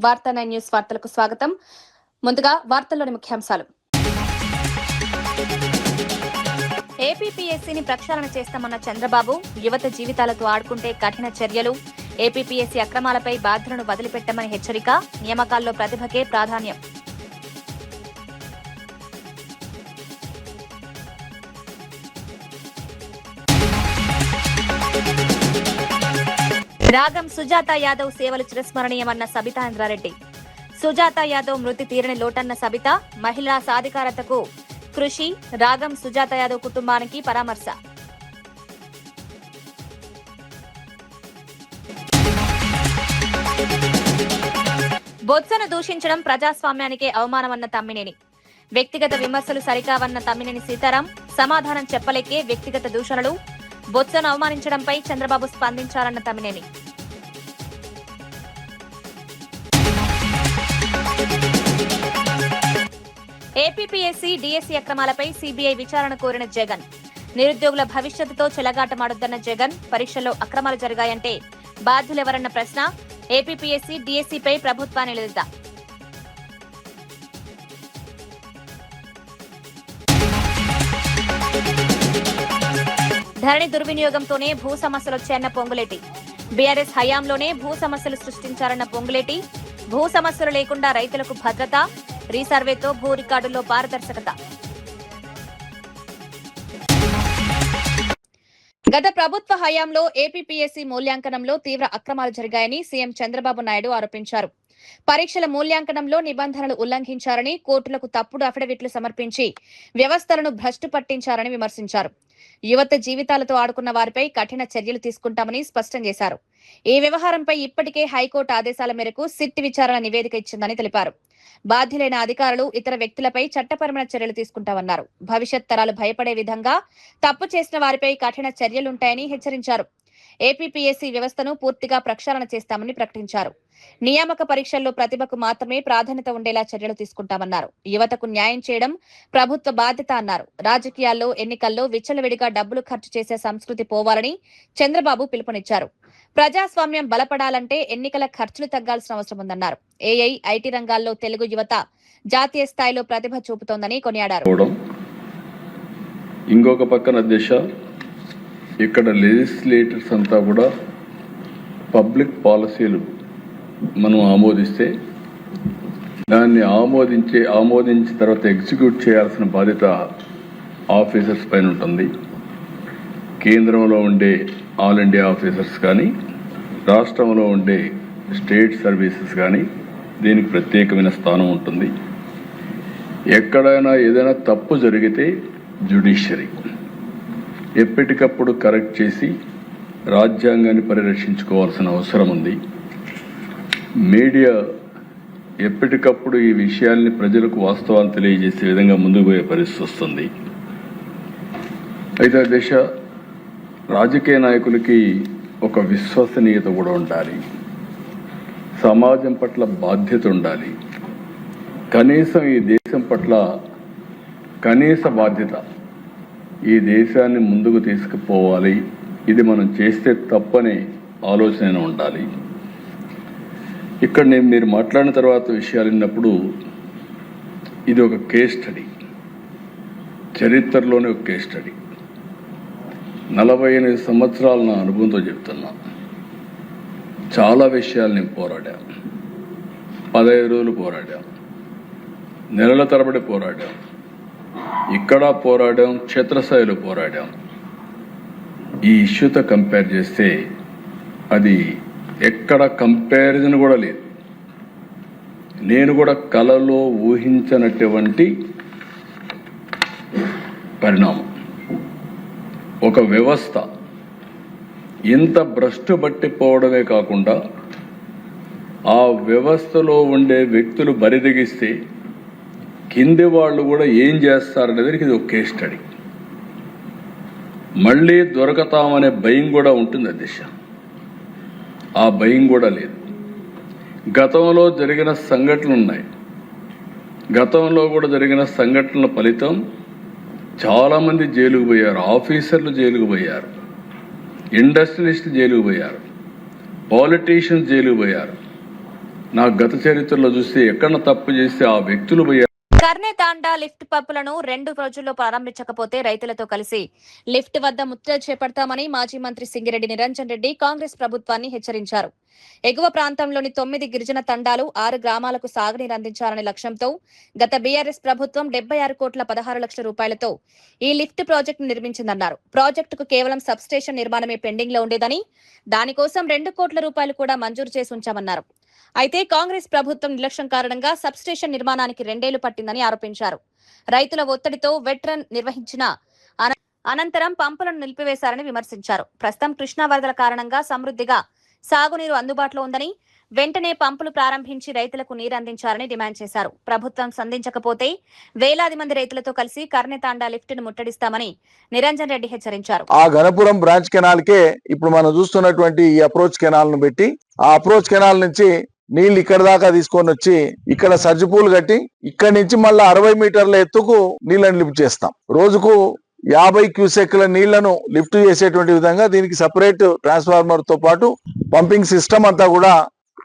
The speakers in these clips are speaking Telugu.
వార్తా 9 న్యూస్ వార్తలకు స్వాగతం. ముందుగా వార్తల్లోని ముఖ్యాంశాలు. ఏపీపీఎస్సీని ప్రక్షాళన చేస్తామన్న చంద్రబాబు, యువత జీవితాలతో ఆడుకుంటే కఠిన చర్యలు. ఏపీపీఎస్సీ అక్రమాలపై బాధ్యులను వదిలిపెట్టమని హెచ్చరిక. నియామకాల్లో ప్రతిభకే ప్రాధాన్యం. రాగం సుజాత యాదవ్ సేవలు చిరస్మరణీయమన్న సబితా ఇంద్రారెడ్డి. సుజాత యాదవ్ మృతి తీరని లోటన్న సబిత, మహిళా సాధికారతకు కృషి. రాగం సుజాత యాదవ్ కుటుంబానికి పరామర్శ. బొత్సను దూషించడం ప్రజాస్వామ్యానికే అవమానమన్న తమ్మినేని. వ్యక్తిగత విమర్శలు సరికావన్న తమ్మినేని సీతారాం, సమాధానం చెప్పలేకే వ్యక్తిగత దూషణలు. బొత్సను అవమానించడంపై చంద్రబాబు స్పందించాలన్న తమ్మినేని. ఏపీపీఎస్సీ, డీఎస్సీ అక్రమాలపై సీబీఐ విచారణ కోరిన జగన్. నిరుద్యోగుల భవిష్యత్తుతో చెలగాటమాడొద్దన్న జగన్, పరీక్షల్లో అక్రమాలు జరిగాయంటే బాధ్యులెవరన్న ప్రశ్న. ఏపీపీఎస్సీ, డీఎస్సీపై ప్రభుత్వాన్ని నిలదీత. ధరణి దుర్వినియోగంతోనే భూ సమస్యలొచ్చాయన్న పొంగులేటి. బీఆర్ఎస్ హయాంలోనే భూ సమస్యలు సృష్టించారన్న పొంగులేటి. భూ సమస్యలు లేకుండా రైతులకు భద్రత, రీసర్వేతో భూ రికార్డుల్లో పారదర్శకత. గత ప్రభుత్వ హయాంలో ఏపీపీఎస్సీ మూల్యాంకనంలో తీవ్ర అక్రమాలు జరిగాయని సీఎం చంద్రబాబు నాయుడు ఆరోపించారు. పరీక్షల మూల్యాంకనంలో నిబంధనలు ఉల్లంఘించారని, కోర్టులకు తప్పుడు అఫిడవిట్లు సమర్పించి వ్యవస్థలను భ్రష్టు పట్టించారని విమర్శించారు. యువత జీవితాలతో ఆడుకున్న వారిపై కఠిన చర్యలు తీసుకుంటామని స్పష్టం చేశారు. ఈ వ్యవహారంపై ఇప్పటికే హైకోర్టు ఆదేశాల మేరకు సిట్ విచారణ నివేదిక ఇచ్చిందని తెలిపారు. బాధ్యులైన అధికారులు, ఇతర వ్యక్తులపై చట్టపరమైన చర్యలు తీసుకుంటామన్నారు. భవిష్యత్ తరాలు భయపడే విధంగా తప్పు చేసిన వారిపై కఠిన చర్యలుంటాయని హెచ్చరించారు. ఏపీపీఎస్సీ వ్యవస్థను పూర్తిగా ప్రక్షాళన చేస్తామని ప్రకటించారు. నియామక పరీక్షల్లో ప్రతిభకు మాత్రమే ప్రాధాన్యత ఉండేలా చర్యలు తీసుకుంటామన్నారు. యువతకు న్యాయం చేయడం ప్రభుత్వ బాధ్యత అన్నారు. రాజకీయాల్లో, ఎన్నికల్లో విచ్చలవిడిగా డబ్బులు ఖర్చు చేసే సంస్కృతి పోవాలని చంద్రబాబు పిలుపునిచ్చారు. ప్రజాస్వామ్యం బలపడాలంటే ఎన్నికల ఖర్చులు తగ్గాల్సిన అవసరం ఉందన్నారు. ఏఐ, ఐటీ రంగాల్లో తెలుగు యువత జాతీయ స్థాయిలో ప్రతిభ చూపుతోందని కొనియాడారు. ఇంకొక పక్కన దిశ, ఇక్కడ లెజిస్లేటర్స్ అంతా కూడా పబ్లిక్ పాలసీలు మనం ఆమోదిస్తే దాన్ని ఆమోదించిన తర్వాత ఎగ్జిక్యూట్ చేయాల్సిన బాధ్యత ఆఫీసర్స్ పైన ఉంటుంది. కేంద్రంలో ఉండే ఆల్ ఇండియా ఆఫీసర్స్ కానీ, రాష్ట్రంలో ఉండే స్టేట్ సర్వీసెస్ కానీ దీనికి ప్రత్యేకమైన స్థానం ఉంటుంది. ఎక్కడైనా ఏదైనా తప్పు జరిగితే జ్యుడిషియరీ ఎప్పటికప్పుడు కరెక్ట్ చేసి రాజ్యాంగాన్ని పరిరక్షించుకోవాల్సిన అవసరం ఉంది. మీడియా ఎప్పటికప్పుడు ఈ విషయాల్ని ప్రజలకు వాస్తవాలు తెలియజేసే విధంగా ముందుకు పోయే పరిస్థితి వస్తుంది. అయితే దిశ, రాజకీయ నాయకులకి ఒక విశ్వసనీయత కూడా ఉండాలి, సమాజం పట్ల బాధ్యత ఉండాలి, కనీసం ఈ దేశం పట్ల కనీస బాధ్యత, ఈ దేశాన్ని ముందుకు తీసుకుపోవాలి, ఇది మనం చేస్తే తప్పనే ఆలోచన ఉండాలి. ఇక్కడ మీరు మాట్లాడిన తర్వాత విషయాలు విన్నప్పుడు ఇది ఒక కేస్ స్టడీ, చరిత్రలోనే ఒక కేస్ స్టడీ. 48 సంవత్సరాల నా అనుభవంతో చెప్తున్నా. చాలా విషయాలు నేను పోరాడాం, 15 రోజులు పోరాడాం, నెలల తరబడి పోరాడాం, ఇక్కడ పోరాడాం, క్షేత్రస్థాయిలో పోరాడాం. ఈ ఇష్యూతో కంపేర్ చేస్తే అది ఎక్కడ కంపారిజన్ కూడా లేదు. నేను కూడా కలలో ఊహించనటువంటి పరిణామం. ఒక వ్యవస్థ ఇంత భ్రష్టు పట్టిపోవడమే కాకుండా ఆ వ్యవస్థలో ఉండే వ్యక్తులు బరిదెగిస్తే కింది వాళ్ళు కూడా ఏం చేస్తారనేది ఇది ఒక కేస్ స్టడీ. మళ్ళీ దొరకతామనే భయం కూడా ఉంటుంది దిశ. ఆ భయం కూడా లేదు. గతంలో జరిగిన సంఘటనలు ఉన్నాయి. గతంలో కూడా జరిగిన సంఘటనల ఫలితం చాలామంది జైలుకు పోయారు, ఆఫీసర్లు జైలుకు పోయారు, ఇండస్ట్రియలిస్టులు జైలుకు పోయారు, పాలిటీషియన్స్ జైలుకు పోయారు. నా గత చరిత్రలో చూస్తే ఎక్కడ తప్పు చేస్తే ఆ వ్యక్తులు పోయి కర్నే తాండా లిఫ్ట్ పంపులను 2 రోజుల్లో ప్రారంభించకపోతే రైతులతో కలిసి లిఫ్ట్ వద్ద ముట్టడి చేపడతామని మాజీ మంత్రి సింగిరెడ్డి నిరంజన్ రెడ్డి కాంగ్రెస్ ప్రభుత్వాన్ని హెచ్చరించారు. ఎగువ ప్రాంతంలోని 9 గిరిజన తండాలు 6 గ్రామాలకు సాగునీరు అందించాలనే లక్ష్యంతో గత బీఆర్ఎస్ ప్రభుత్వం 76 కోట్ల 16 లక్షల రూపాయలతో ఈ లిఫ్ట్ ప్రాజెక్టు నిర్మించిందన్నారు. ప్రాజెక్టుకు కేవలం సబ్స్టేషన్ నిర్మాణమే పెండింగ్ లో ఉండేదని, దానికోసం 2 కోట్ల రూపాయలు కూడా మంజూరు చేసి ఉంచామన్నారు. అయితే కాంగ్రెస్ ప్రభుత్వం నిర్లక్ష్యం కారణంగా సబ్స్టేషన్ నిర్మాణానికి 2 ఏళ్లు పట్టిందని ఆరోపించారు. రైతుల ఒత్తిడితో వెట్రన్ నిర్వహించిన అనంతరం పంపులను నిలిపివేశారని విమర్శించారు. ప్రస్తుతం కృష్ణా వరదల కారణంగా సమృద్ధిగా సాగునీరు అందుబాటులో ఉందని, వెంటనే పంపులు ప్రారంభించి రైతులకు నీరు అందించాలని డిమాండ్ చేశారు. ప్రభుత్వం సంధించకపోతే వేలాది మంది రైతులతో కలిసి కర్నే తాండా లిఫ్ట్ ను ముట్టడిస్తామని నిరంజన్ రెడ్డి హెచ్చరించారు. ఆ గణపురం బ్రాంచ్ కెనాల్ కే ఇప్పుడు మనం చూస్తున్నటువంటి ఈ అప్రోచ్ కెనాల్ ను పెట్టి ఆ అప్రోచ్ కెనాల్ నుంచి నీళ్లు ఇక్కడ దాకా తీసుకొని వచ్చి ఇక్కడ సజ్జపూలు కట్టి ఇక్కడి నుంచి మళ్ళా 60 మీటర్ల ఎత్తుకు నీళ్లను లిఫ్ట్ చేస్తాం. రోజుకు 50 క్యూసెక్ల నీళ్లను లిఫ్ట్ చేసేటువంటి విధంగా దీనికి సపరేట్ ట్రాన్స్ఫార్మర్ తో పాటు పంపింగ్ సిస్టమ్ అంతా కూడా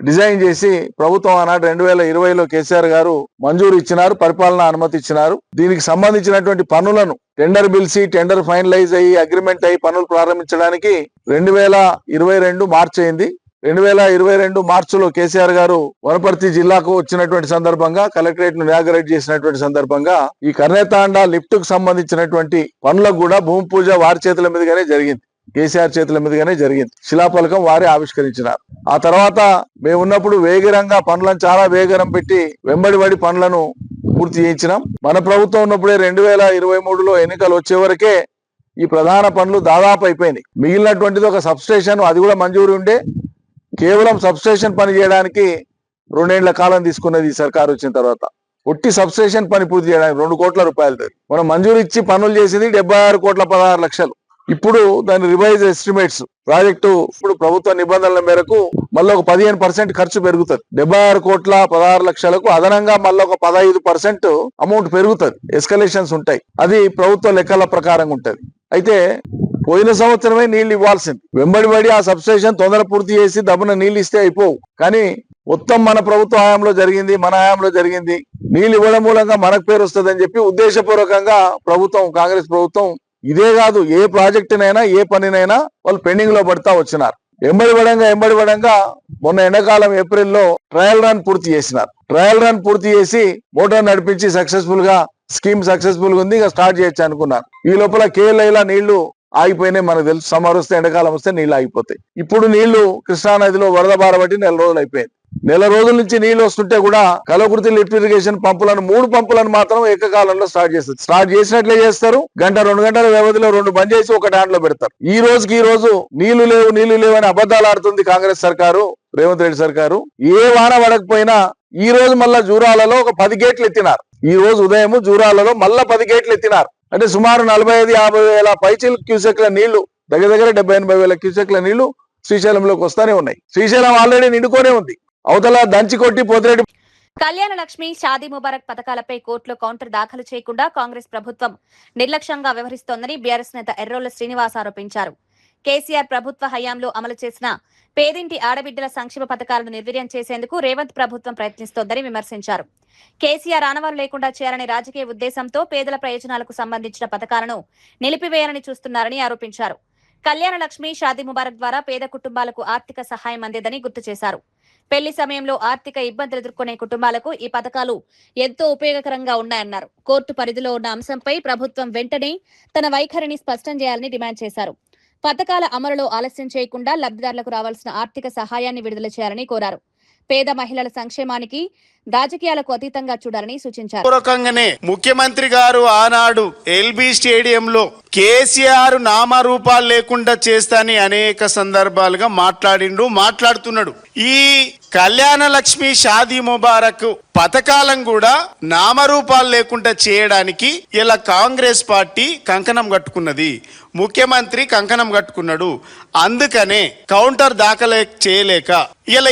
డిజైన్ చేసి ప్రభుత్వం ఆనాడు 2020లో కేసీఆర్ గారు మంజూరు ఇచ్చినారు, పరిపాలన అనుమతి ఇచ్చినారు. దీనికి సంబంధించినటువంటి పనులను టెండర్ పిలిచి టెండర్ ఫైనలైజ్ అయ్యి అగ్రిమెంట్ అయ్యి పనులు ప్రారంభించడానికి 2022 మార్చి అయింది. 2022 మార్చిలో కేసీఆర్ గారు వనపర్తి జిల్లాకు వచ్చినటువంటి సందర్భంగా కలెక్టరేట్ ను ఇనాగరేట్ చేసినటువంటి సందర్భంగా ఈ కర్నేతాండా లిఫ్ట్ కు సంబంధించినటువంటి పనులకు కూడా భూమి పూజ వారి చేతుల మీదుగానే జరిగింది, కేసీఆర్ చేతుల మీదుగానే జరిగింది. శిలాఫలకం వారే ఆవిష్కరించినారు. ఆ తర్వాత మేమున్నప్పుడు వేగరంగా పనులను చాలా వేగరం పెట్టి వెంబడిబడి పనులను పూర్తి చేయించినాం. మన ప్రభుత్వం ఉన్నప్పుడే 2023లో ఎన్నికలు వచ్చే వరకే ఈ ప్రధాన పనులు దాదాపు అయిపోయినాయి. మిగిలినటువంటిది ఒక సబ్ స్టేషన్, అది కూడా మంజూరు ఉండే. కేవలం సబ్ స్టేషన్ పని చేయడానికి 2 ఏళ్ల కాలం తీసుకున్నది ఈ సర్కారు వచ్చిన తర్వాత. ఒట్టి సబ్ స్టేషన్ పని పూర్తి చేయడానికి 2 కోట్ల రూపాయలు మనం మంజూరు ఇచ్చి పనులు చేసింది 76 కోట్ల 16 లక్షలు. ఇప్పుడు దాని రివైజ్ ఎస్టిమేట్స్ ప్రాజెక్టు ఇప్పుడు ప్రభుత్వ నిబంధనల మేరకు మళ్ళీ ఒక 15% ఖర్చు పెరుగుతుంది. 76 కోట్ల 16 లక్షలకు అదనంగా మళ్ళీ ఒక 15% అమౌంట్ పెరుగుతుంది. ఎస్కలేషన్స్ ఉంటాయి, అది ప్రభుత్వ లెక్కల ప్రకారంగా ఉంటది. అయితే పోయిన సంవత్సరమే నీళ్లు ఇవ్వాల్సింది. వెంబడిబడి ఆ సబ్స్టేషన్ తొందర పూర్తి చేసి దబ్బున నీళ్లు ఇస్తే అయిపోవు. కానీ మొత్తం మన ప్రభుత్వ హయాంలో జరిగింది, మన హయాంలో జరిగింది. నీళ్లు ఇవ్వడం మూలంగా మనకు పేరు వస్తుందని చెప్పి ఉద్దేశపూర్వకంగా ప్రభుత్వం, కాంగ్రెస్ ప్రభుత్వం ఇదే కాదు ఏ ప్రాజెక్టునైనా ఏ పనినైనా వాళ్ళు పెండింగ్ లో పడతా వచ్చినారు. ఎంబడిపడంగా మొన్న ఎండాకాలం ఏప్రిల్లో ట్రయల్ రన్ పూర్తి చేసినారు. ట్రయల్ రన్ పూర్తి చేసి మోటార్ నడిపించి సక్సెస్ఫుల్ గా స్కీమ్ సక్సెస్ఫుల్ గా ఉంది, ఇంకా స్టార్ట్ చేయొచ్చు అనుకున్నారు. ఈ లోపల కేఎల్ఐలా నీళ్లు ఆగిపోయినాయి. మనకు తెలుసు, సమ్మర్ వస్తే ఎండాకాలం వస్తే నీళ్లు ఆగిపోతాయి. ఇప్పుడు నీళ్లు కృష్ణా నదిలో వరద బారబట్టి 4 రోజులు అయిపోయింది. 4 రోజుల నుంచి నీళ్లు వస్తుంటే కూడా కలవకుర్తి లిఫ్ట్ ఇరిగేషన్ పంపులను 3 పంపులను మాత్రం ఏకకాలంలో స్టార్ట్ చేస్తారు. స్టార్ట్ చేసినట్లే చేస్తారు. 1-2 గంటల వ్యవధిలో 2 బంద్ చేసి ఒక డాంట్లో పెడతారు. ఈ రోజు నీళ్లు లేవు అని అబద్ధాలు ఆడుతుంది కాంగ్రెస్ సర్కారు, రేవంత్ రెడ్డి సర్కారు. ఏ వాన పడకపోయినా ఈ రోజు మళ్ళా జూరాలలో ఒక 10 గేట్లు ఎత్తినారు. ఈ రోజు ఉదయం జూరాలలో మళ్ళా 10 గేట్లు ఎత్తినారు. అంటే సుమారు 45-50 వేల పైచిల్ క్యూసెక్ల నీళ్లు, దగ్గర 70-80 వేల క్యూసెక్ల నీళ్లు శ్రీశైలంలోకి వస్తానే ఉన్నాయి. శ్రీశైలం ఆల్రెడీ నిండుకోనే ఉంది. అవతల దంచి కొట్టి పోతిరెడ్డి. కళ్యాణ లక్ష్మి, షాదీ ముబారక్ పథకాలపై కోర్టులో కౌంటర్ దాఖలు చేయకుండా కాంగ్రెస్ ప్రభుత్వం నిర్లక్ష్యంగా వ్యవహరిస్తోందని బీఆర్ఎస్ నేత ఎర్రోళ్ల శ్రీనివాస్ ఆరోపించారు. కేసీఆర్ ప్రభుత్వ హయాంలో అమలు చేసిన పేదింటి ఆడబిడ్డల సంక్షేమ పథకాలను నిర్వీర్యం చేసేందుకు రేవంత్ ప్రభుత్వం ప్రయత్నిస్తోందని విమర్శించారు. కేసీఆర్ ఆనవాలు లేకుండా చేయాలనే రాజకీయ ఉద్దేశంతో పేదల ప్రయోజనాలకు సంబంధించిన పథకాలను నిలిపివేయాలని చూస్తున్నారని ఆరోపించారు. కళ్యాణ లక్ష్మి, షాదీ ముబారక్ ద్వారా పేద కుటుంబాలకు ఆర్థిక సహాయం అందేదని గుర్తు చేశారు. పెళ్లి సమయంలో ఆర్థిక ఇబ్బందులు ఎదుర్కొనే కుటుంబాలకు ఈ పథకాలు ఎంతో ఉపయోగకరంగా ఉన్నాయన్నారు. కోర్టు పరిధిలో ఉన్న అంశంపై ప్రభుత్వం వెంటనే తన వైఖరిని స్పష్టం చేయాలని డిమాండ్ చేశారు. పథకాల అమలులో ఆలస్యం చేయకుండా లబ్ధిదారులకు రావాల్సిన ఆర్థిక సహాయాన్ని విడుదల చేయాలని కోరారు. పేద మహిళల సంక్షేమానికి రాజకీయాలకు అతీతంగా చూడాలని సూచించారు. పూర్వకంగానే ముఖ్యమంత్రి గారు ఆనాడు ఎల్బీ స్టేడియంలో కేసీఆర్ నామరూపాలు లేకుండా చేస్తాని అనేక సందర్భాలుగా మాట్లాడుతున్నాడు. ఈ కళ్యాణ లక్ష్మి, షాదీ ముబారక్ పథకాలను కూడా నామరూపాలు లేకుండా చేయడానికి ఇలా కాంగ్రెస్ పార్టీ కంకణం కట్టుకున్నది, ముఖ్యమంత్రి కంకణం కట్టుకున్నాడు. అందుకనే కౌంటర్ దాఖలు చేయలేక ఇలా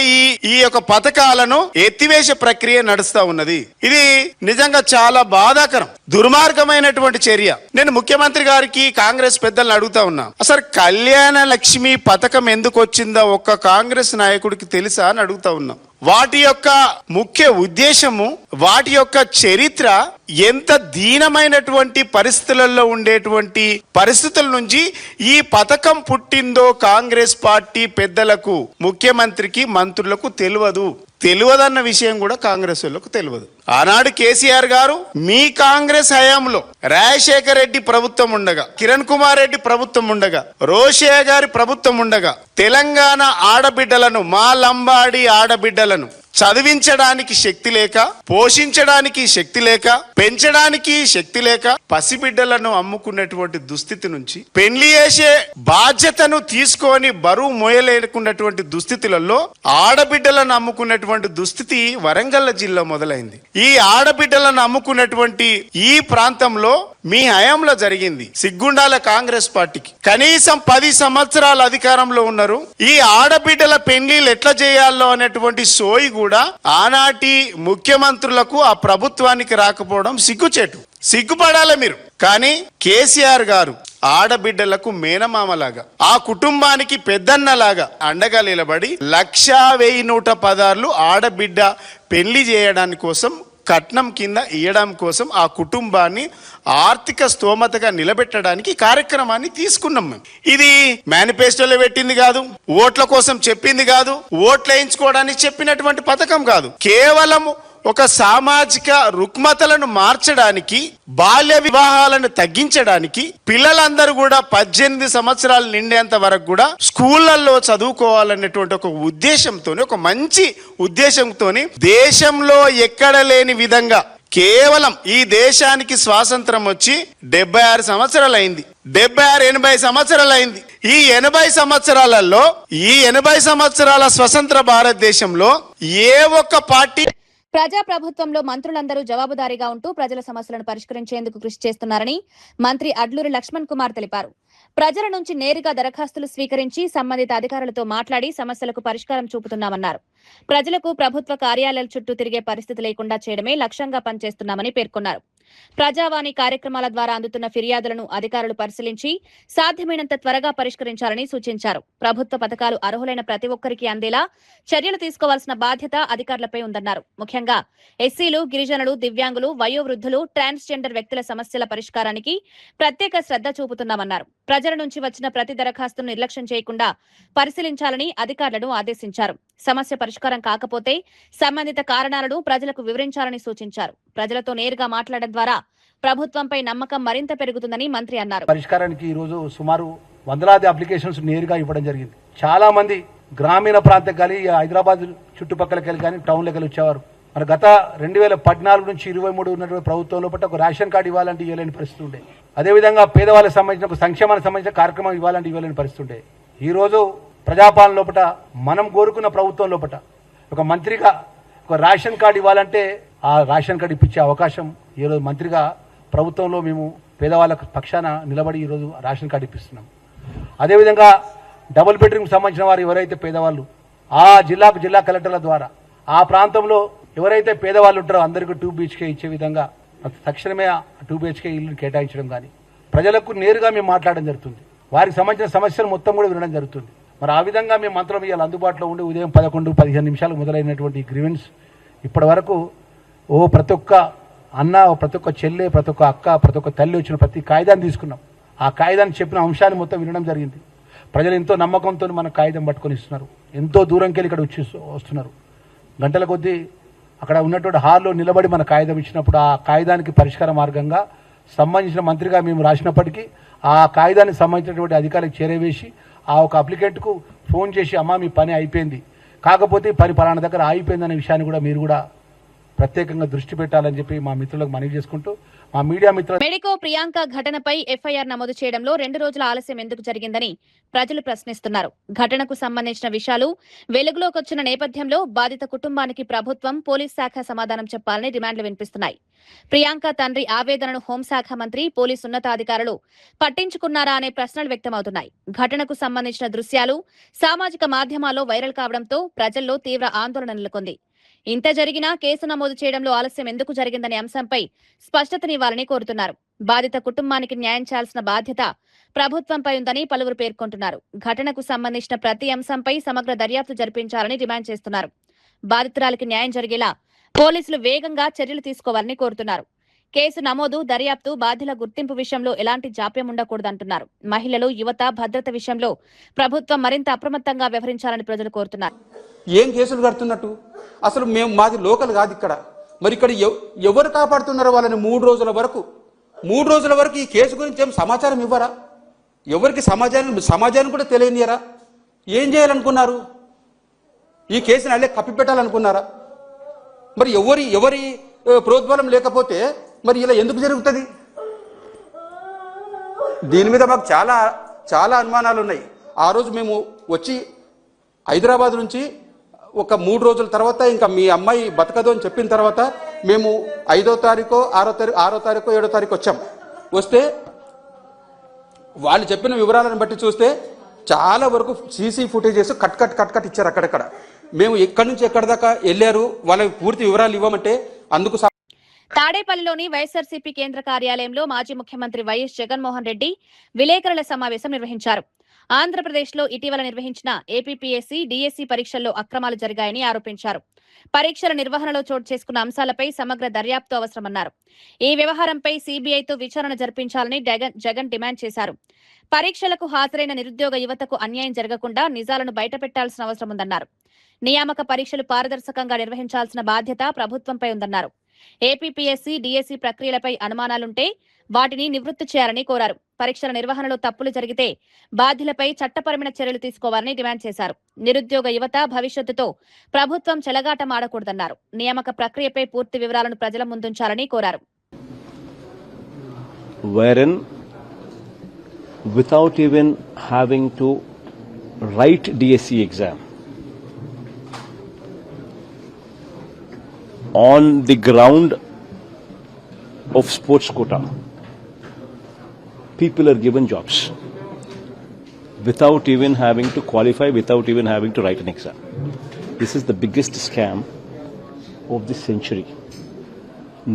ఈ యొక్క పథకాలను ఎత్తివేసే ప్రక్రియ నడుస్తా ఉన్నది. ఇది నిజంగా చాలా బాధాకరం, దుర్మార్గమైనటువంటి చర్య. నేను ముఖ్యమంత్రి గారికి, కాంగ్రెస్ పెద్దలను అడుగుతా ఉన్నా, అసలు కళ్యాణ లక్ష్మి పథకం ఎందుకు వచ్చిందో ఒక్క కాంగ్రెస్ నాయకుడికి తెలుసా అని అడుగుతా ఉన్నా. వాటి యొక్క ముఖ్య ఉద్దేశము, వాటి యొక్క చరిత్ర, ఎంత దీనమైనటువంటి పరిస్థితులలో ఉండేటువంటి పరిస్థితుల నుంచి ఈ పథకం పుట్టిందో కాంగ్రెస్ పార్టీ పెద్దలకు, ముఖ్యమంత్రికి, మంత్రులకు తెలియదన్న విషయం కూడా కాంగ్రెస్ వాళ్ళకు తెలియదు. ఆనాడు కేసీఆర్ గారు మీ కాంగ్రెస్ హయాంలో రాజశేఖర రెడ్డి ప్రభుత్వం ఉండగా, కిరణ్ కుమార్ రెడ్డి ప్రభుత్వం ఉండగా, రోషయ్య గారి ప్రభుత్వం ఉండగా తెలంగాణ ఆడబిడ్డలను, మా లంబాడి ఆడబిడ్డలను చదివించడానికి శక్తి లేక, పోషించడానికి శక్తి లేక, పెంచడానికి శక్తి లేక పసిబిడ్డలను అమ్ముకున్నటువంటి దుస్థితి నుంచి పెళ్లి చేసే బాధ్యతను తీసుకొని బరువు మోయలేకున్నటువంటి దుస్థితులలో ఆడబిడ్డలను అమ్ముకున్నటువంటి దుస్థితి వరంగల్ జిల్లా మొదలైంది. ఈ ఆడబిడ్డలను అమ్ముకున్నటువంటి ఈ ప్రాంతంలో మీ హయాంలో జరిగింది. సిగ్గుండాల కాంగ్రెస్ పార్టీకి కనీసం 10 సంవత్సరాలు అధికారంలో ఉన్నారు. ఈ ఆడబిడ్డల పెళ్లిళ్ళు ఎట్లా చేయాలో అనేటువంటి సోయి కూడా ఆనాటి ముఖ్యమంత్రులకు, ఆ ప్రభుత్వానికి రాకపోవడం సిగ్గుచేటు. సిగ్గుపడాలి మీరు. కానీ కేసీఆర్ గారు ఆడబిడ్డలకు మేనమామలాగా, ఆ కుటుంబానికి పెద్దన్నలాగా అండగా నిలబడి 1,1016 ఆడబిడ్డ పెళ్లి చేయడానికి కోసం, కట్నం కింద ఇయ్యడం కోసం, ఆ కుటుంబాన్ని ఆర్థిక స్తోమతగా నిలబెట్టడానికి కార్యక్రమాన్ని తీసుకున్నాం మేము. ఇది మేనిఫెస్టోలో పెట్టింది కాదు, ఓట్ల కోసం చెప్పింది కాదు, ఓట్లు వేయించుకోవడానికి చెప్పినటువంటి పథకం కాదు. కేవలం ఒక సామాజిక రుగ్మతలను మార్చడానికి, బాల్య వివాహాలను తగ్గించడానికి, పిల్లలందరూ కూడా 18 సంవత్సరాలు నిండేంత వరకు కూడా స్కూళ్లలో చదువుకోవాలనేటువంటి ఒక ఉద్దేశంతో, ఒక మంచి ఉద్దేశంతో, దేశంలో ఎక్కడ లేని విధంగా కేవలం ఈ దేశానికి స్వాతంత్రం వచ్చి 76 సంవత్సరాలు అయింది. 76-80 సంవత్సరాలు అయింది. ఈ 80 సంవత్సరాలలో, ఈ 80 సంవత్సరాల స్వతంత్ర భారతదేశంలో ఏ ఒక్క పార్టీ ప్రజాప్రభుత్వంలో మంత్రులందరూ జవాబుదారీగా ఉంటూ ప్రజల సమస్యలను పరిష్కరించేందుకు కృషి చేస్తున్నారని మంత్రి అడ్లూరి లక్ష్మణ్ కుమార్ తెలిపారు. ప్రజల నుంచి నేరుగా దరఖాస్తులు స్వీకరించి సంబంధిత అధికారులతో మాట్లాడి సమస్యలకు పరిష్కారం చూపుతున్నామన్నారు. ప్రజలకు ప్రభుత్వ కార్యాలయాల చుట్టూ తిరిగే పరిస్థితి లేకుండా చేయడమే లక్ష్యంగా పనిచేస్తున్నామని పేర్కొన్నారు. ప్రజావాణి కార్యక్రమాల ద్వారా అందుతున్న ఫిర్యాదులను అధికారులు పరిశీలించి సాధ్యమైనంత త్వరగా పరిష్కరించాలని సూచించారు. ప్రభుత్వ పథకాలు అర్హులైన ప్రతి ఒక్కరికి అందేలా చర్యలు తీసుకోవాల్సిన బాధ్యత అధికారులపై ఉందన్నారు. ముఖ్యంగా ఎస్సీలు, గిరిజనులు, దివ్యాంగులు, వయోవృద్ధులు, ట్రాన్స్జెండర్ వ్యక్తుల సమస్యల పరిష్కారానికి ప్రత్యేక శ్రద్ధ చూపుతున్నామన్నారు. ప్రజల నుంచి వచ్చిన ప్రతి దరఖాస్తును నిర్లక్ష్యం చేయకుండా పరిశీలించాలని అధికారులను ఆదేశించారు. సమస్య పరిష్కారం కాకపోతే సంబంధిత కారణాలను ప్రజలకు వివరించాలని సూచించారు. ప్రజలతో నేరుగా మాట్లాడడం ద్వారా ప్రభుత్వంపై నమ్మకం మరింత పెరుగుతుందని మంత్రి అన్నారు. పరిష్కారానికి ఈ రోజు సుమారు వందలాది అప్లికేషన్స్ నేరుగా ఇవ్వడం జరిగింది. చాలా మంది గ్రామీణ ప్రాంతం కానీ, హైదరాబాద్ చుట్టుపక్కలకి కానీ, టౌన్లకి వచ్చేవారు. మన గత 2014 నుంచి 23 ఉన్నటువంటి ప్రభుత్వంలో పట్ల ఒక రేషన్ కార్డు ఇవ్వాలంటే ఇవ్వలేని పరిస్థితి ఉండే. అదేవిధంగా పేదవాళ్ళకి సంబంధించిన ఒక సంక్షేమానికి సంబంధించిన కార్యక్రమం ఇవ్వాలంటే ఇవ్వలేని పరిస్థితి ఉండే. ఈ రోజు ప్రజాపాలన లోపల మనం కోరుకున్న ప్రభుత్వం లోపల ఒక మంత్రిగా ఒక రేషన్ కార్డు ఇవ్వాలంటే ఆ రేషన్ కార్డు ఇప్పించే అవకాశం ఈరోజు మంత్రిగా ప్రభుత్వంలో మేము పేదవాళ్ళ పక్షాన నిలబడి ఈరోజు రేషన్ కార్డు ఇప్పిస్తున్నాం. అదేవిధంగా డబుల్ బెడ్రూమ్కి సంబంధించిన వారు ఎవరైతే పేదవాళ్ళు ఆ జిల్లా కలెక్టర్ల ద్వారా ఆ ప్రాంతంలో ఎవరైతే పేదవాళ్ళు ఉంటారో అందరికీ 2 BHK ఇచ్చే విధంగా తక్షణమే 2 BHK ఇల్లు కేటాయించడం కానీ, ప్రజలకు నేరుగా మేము మాట్లాడడం జరుగుతుంది. వారికి సంబంధించిన సమస్యలు మొత్తం కూడా వినడం జరుగుతుంది. మరి ఆ విధంగా మేము మంత్రులు ఇవాళ అందుబాటులో ఉండి ఉదయం 11-15 నిమిషాలకు మొదలైనటువంటి గ్రీవెన్స్ ఇప్పటి వరకు ప్రతి ఒక్క అన్న, ప్రతి ఒక్క చెల్లె, ప్రతి ఒక్క అక్క, ప్రతి ఒక్క తల్లి వచ్చిన ప్రతి కాగితాన్ని తీసుకున్నాం. ఆ కాగితాన్ని చెప్పిన అంశాన్ని మొత్తం వినడం జరిగింది. ప్రజలు ఎంతో నమ్మకంతో మన కాగితం పట్టుకొని ఇస్తున్నారు. ఎంతో దూరంకి వెళ్ళి ఇక్కడ వస్తున్నారు. గంటల కొద్దీ అక్కడ ఉన్నటువంటి హాల్లో నిలబడి మన కాగితం ఇచ్చినప్పుడు ఆ కాగితానికి పరిష్కార మార్గంగా సంబంధించిన మంత్రిగా మేము రాసినప్పటికీ ఆ కాగితానికి సంబంధించినటువంటి అధికారులకు చేరవేసి ఆ ఒక అప్లికెంట్కు ఫోన్ చేసి, అమ్మా మీ పని అయిపోయింది, కాకపోతే పని పలానా దగ్గర ఆగిపోయిందనే విషయాన్ని కూడా మీరు కూడా ప్రత్యేకంగా దృష్టి పెట్టాలని చెప్పి మా మిత్రులకు మనవి చేసుకుంటూ, మా మీడియా మిత్రులు మెడికో ప్రియాంక ఘటనపై ఎఫ్ఐఆర్ నమోదు చేయడంలో 2 రోజుల ఆలస్యం ఎందుకు జరిగిందని ప్రజలు ప్రశ్నిస్తున్నారు. ఘటనకు సంబంధించిన విషయాలు వెలుగులోకి వచ్చిన నేపథ్యంలో బాధిత కుటుంబానికి ప్రభుత్వం, పోలీస్ శాఖ సమాధానం చెప్పాలని డిమాండ్లు వినిపిస్తున్నాయి. ప్రియాంక తండ్రి ఆవేదనను హోంశాఖ మంత్రి, పోలీసు ఉన్నతాధికారులు పట్టించుకున్నారా అనే ప్రశ్నలు వ్యక్తమవుతున్నాయి. ఘటనకు సంబంధించిన దృశ్యాలు సామాజిక మాధ్యమాల్లో వైరల్ కావడంతో ప్రజల్లో తీవ్ర ఆందోళన నెలకొంది. ఇంత జరిగినా కేసు నమోదు చేయడంలో ఆలస్యం ఎందుకు జరిగిందనే అంశంపై స్పష్టతనివ్వాలని కోరుతున్నారు. బాధిత కుటుంబానికి న్యాయం చేయాల్సిన బాధ్యత ప్రభుత్వంపై ఉందని పలువురు పేర్కొంటున్నారు. ఘటనకు సంబంధించిన ప్రతి అంశంపై సమగ్ర దర్యాప్తు జరిపించాలని డిమాండ్ చేస్తున్నారు. బాధితురాలికి న్యాయం జరిగేలా పోలీసులు వేగంగా చర్యలు తీసుకోవాలని కోరుతున్నారు. కేసు నమోదు, దర్యాప్తు, బాధ్యుల గుర్తింపు విషయంలో ఎలాంటి జాప్యం ఉండకూడదంటున్నారు. మహిళలు, యువత భద్రత విషయంలో ప్రభుత్వం మరింత అప్రమత్తంగా వ్యవహరించాలని ప్రజలు కోరుతున్నారు. ఏం కేసులు కడుతున్నట్టు? అసలు మాది లోకల్ కాదు ఇక్కడ. మరి ఇక్కడ ఎవరు కాపాడుతున్నారో వాళ్ళని 3 రోజుల వరకు ఈ కేసు గురించి ఏం సమాచారం ఇవ్వరా? ఎవరికి సమాజాన్ని కూడా తెలియనియరా? ఏం చేయాలనుకున్నారు? ఈ కేసుని అల్లే కప్పిపెట్టాలనుకున్నారా? మరి ఎవరి ప్రోద్బలం లేకపోతే మరి ఇలా ఎందుకు జరుగుతుంది? దీని మీద మాకు చాలా అనుమానాలు ఉన్నాయి. ఆ రోజు మేము వచ్చి హైదరాబాద్ నుంచి ఒక 3 రోజుల తర్వాత ఇంకా మీ అమ్మాయి బతకదు అని చెప్పిన తర్వాత మేము 5వ తారీఖు 6వ తారీఖు 7వ తారీఖు వచ్చాం. వస్తే వాళ్ళు చెప్పిన వివరాలను బట్టి చూస్తే చాలా వరకు సీసీ ఫుటేజెస్ కట్ ఇచ్చారు. అక్కడక్కడ మేము ఎక్కడి నుంచి ఎక్కడి దాకా వెళ్ళారు వాళ్ళకి పూర్తి వివరాలు ఇవ్వమంటే అందుకు తాడేపల్లిలోని వైఎస్ఆర్సీపీ కేంద్ర కార్యాలయంలో మాజీ ముఖ్యమంత్రి వైఎస్ జగన్మోహన్ రెడ్డి విలేకరుల సమావేశం నిర్వహించారు. ఆంధ్రప్రదేశ్లో ఇటీవల నిర్వహించిన ఏపీపీఎస్సీ, డీఎస్సీ పరీక్షల్లో అక్రమాలు జరిగాయని ఆరోపించారు. పరీక్షల నిర్వహణలో చోటు చేసుకున్న అంశాలపై సమగ్ర దర్యాప్తు అవసరమన్నారు. ఈ వ్యవహారంపై సీబీఐతో విచారణ జరిపించాలని జగన్ డిమాండ్ చేశారు. పరీక్షలకు హాజరైన నిరుద్యోగ యువతకు అన్యాయం జరగకుండా నిజాలను బయటపెట్టాల్సిన అవసరం ఉందన్నారు. నియామక పరీక్షలు పారదర్శకంగా నిర్వహించాల్సిన బాధ్యత ప్రభుత్వంపై ఉందన్నారు. ఏపీపీఎస్సీ, డీఎస్సీ ప్రక్రియలపై అనుమానాలుంటే వాటిని నివృత్తి చేయాలని కోరారు. పరీక్షల నిర్వహణలో తప్పులు జరిగితే బాధ్యులపై చట్టపరమైన చర్యలు తీసుకోవాలని డిమాండ్ చేశారు. నిరుద్యోగ యువత భవిష్యత్తుతో ప్రభుత్వం చెలగాటమాడకూడదన్నారు. నియామక ప్రక్రియపై పూర్తి వివరాలను ప్రజల ముందుంచాలని కోరారు. Wherein, without even having to write DSC exam, on the ground of sports quota, people are given jobs without even having to qualify, without even having to write an exam. This is the biggest scam of this century.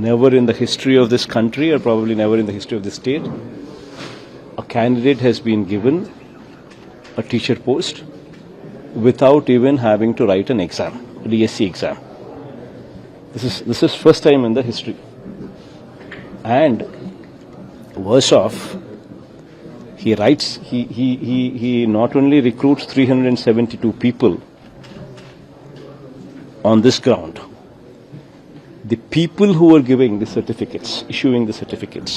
Never in the history of this country, or probably never in the history of this state, a candidate has been given a teacher post without even having to write an exam, a DSC exam. This is first time in the history. And worse off, he not only recruits 372 people on this ground, the people who are giving the certificates, issuing the certificates,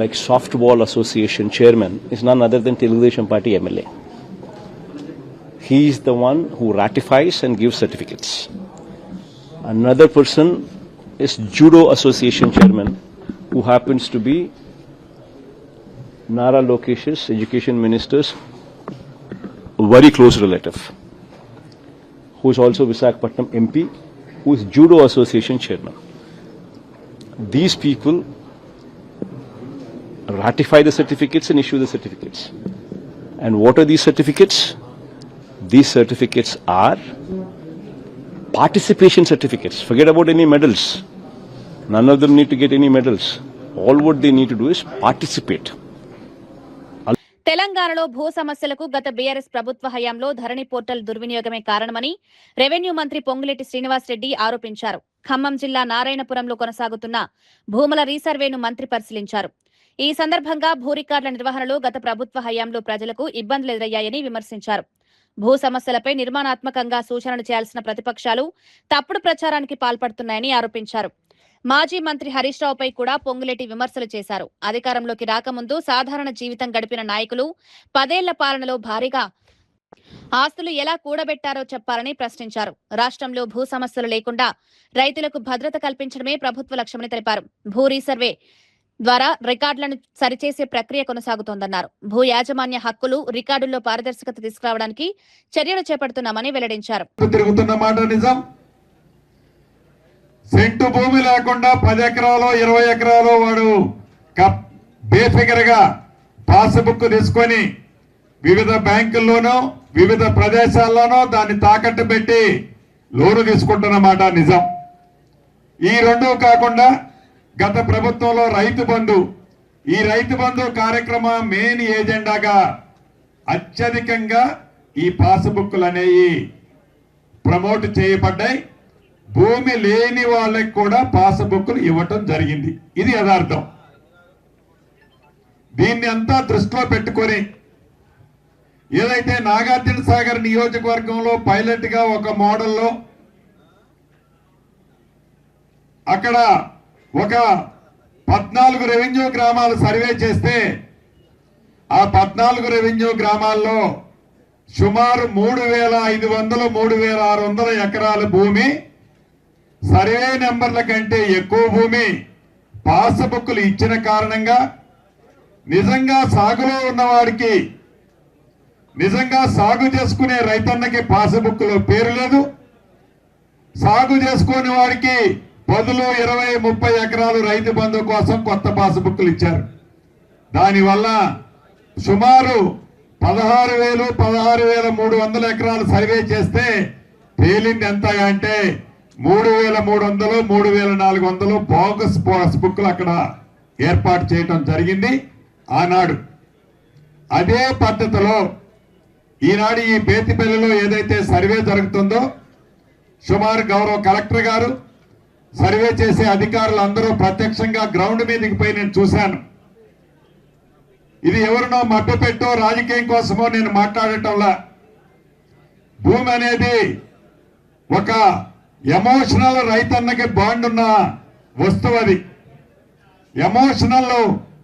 like Softball Association chairman, is none other than Telugudesam Party MLA. He is the one who ratifies and gives certificates. Another person is Judo Association chairman, who happens to be Nara Lokesh's education minister's very close relative, who is also Visakhapatnam MP, who is Judo Association chairman. These people ratify the certificates and issue the certificates. And what are these certificates? These certificates are participation certificates. Forget about any medals. None of them need to get any medals. All what they need to do is participate. తెలంగాణలో భూ సమస్యలకు గత బీఆర్ఎస్ ప్రభుత్వ హయాంలో ధరణి పోర్టల్ దుర్వినియోగమే కారణమని రెవెన్యూ మంత్రి పొంగులేటి శ్రీనివాసరెడ్డి ఆరోపించారు. ఖమ్మం జిల్లా నారాయణపురంలో కొనసాగుతున్న భూముల రీసర్వేను మంత్రి పరిశీలించారు. ఈ సందర్భంగా భూ రికార్డుల నిర్వహణలో గత ప్రభుత్వ హయాంలో ప్రజలకు ఇబ్బందులు ఎదురయ్యాయని విమర్శించారు. భూ సమస్యలపై నిర్మాణాత్మకంగా సూచనలు చేయాల్సిన ప్రతిపక్షాలు తప్పుడు ప్రచారానికి పాల్పడుతున్నాయని ఆరోపించారు. మాజీ మంత్రి హరీష్ రావుపై కూడా పొంగులేటి విమర్శలు చేశారు. అధికారంలోకి రాకముందు సాధారణ జీవితం గడిపిన నాయకులు 10 ఏళ్ల పాలనలో భారీగా ఆస్తులు ఎలా కూడబెట్టారో చెప్పాలని ప్రశ్నించారు. రాష్ట్రంలో భూ సమస్యలు లేకుండా రైతులకు భద్రత కల్పించడమే ప్రభుత్వ లక్ష్యమని తెలిపారు. భూ రీసర్వే ద్వారా రికార్డులను సరిచేసే ప్రక్రియ కొనసాగుతోందన్నారు. భూ యాజమాన్య హక్కులు, రికార్డుల్లో పారదర్శకత తీసుకురావడానికి చర్యలు చేపడుతున్నామని వెల్లడించారు. సెంటు భూమి లేకుండా 10 ఎకరాలు 20 ఎకరాలు వాడు బేఫిగర్ గా పాస్బుక్ తీసుకొని వివిధ బ్యాంకుల్లోనూ వివిధ ప్రదేశాల్లోనూ దాన్ని తాకట్టు పెట్టి లోను తీసుకుంటున్నమాట నిజం. ఈ రెండు కాకుండా గత ప్రభుత్వంలో ఈ రైతు బంధు కార్యక్రమం మెయిన్ ఏజెండాగా అత్యధికంగా ఈ పాస్బుక్లు అనేవి ప్రమోట్ చేయబడ్డాయి. భూమి లేని వాళ్ళకి కూడా పాస్బుక్లు ఇవ్వటం జరిగింది. ఇది యథార్థం. దీన్ని అంతా దృష్టిలో పెట్టుకొని ఏదైతే నాగార్జున సాగర్ నియోజకవర్గంలో పైలట్ గా ఒక మోడల్లో అక్కడ ఒక 14 రెవెన్యూ గ్రామాలు సర్వే చేస్తే ఆ 14 రెవెన్యూ గ్రామాల్లో సుమారు 3,500 3,600 ఎకరాల భూమి, సర్వే నెంబర్ల కంటే ఎక్కువ భూమి పాస్బుక్లు ఇచ్చిన కారణంగా నిజంగా సాగులో ఉన్నవాడికి, నిజంగా సాగు చేసుకునే రైతన్నకి పాస్బుక్లో పేరు లేదు. సాగు చేసుకునే వాడికి 10, 20, 30 ఎకరాలు రైతు బంధు కోసం కొత్త పాస్బుక్లు ఇచ్చారు. దానివల్ల సుమారు 16,000 16,300 ఎకరాలు సర్వే చేస్తే తేలింది ఎంత అంటే 3,300 3,400 బోగస్ పాస్బుక్లు అక్కడ ఏర్పాటు చేయటం జరిగింది ఆనాడు. అదే పద్ధతిలో ఈనాడు ఈ బేతిపల్లిలో ఏదైతే సర్వే జరుగుతుందో సుమారు గౌరవ కలెక్టర్ గారు, సర్వే చేసే అధికారులు అందరూ ప్రత్యక్షంగా గ్రౌండ్ మీదకి పోయి నేను చూశాను. ఇది ఎవరినో మభ్యపెట్టో రాజకీయం కోసమో నేను మాట్లాడటంలా. భూమి అనేది ఒక ఎమోషనల్ రైతన్నకి బాండ్ ఉన్న వస్తువు. అది ఎమోషనల్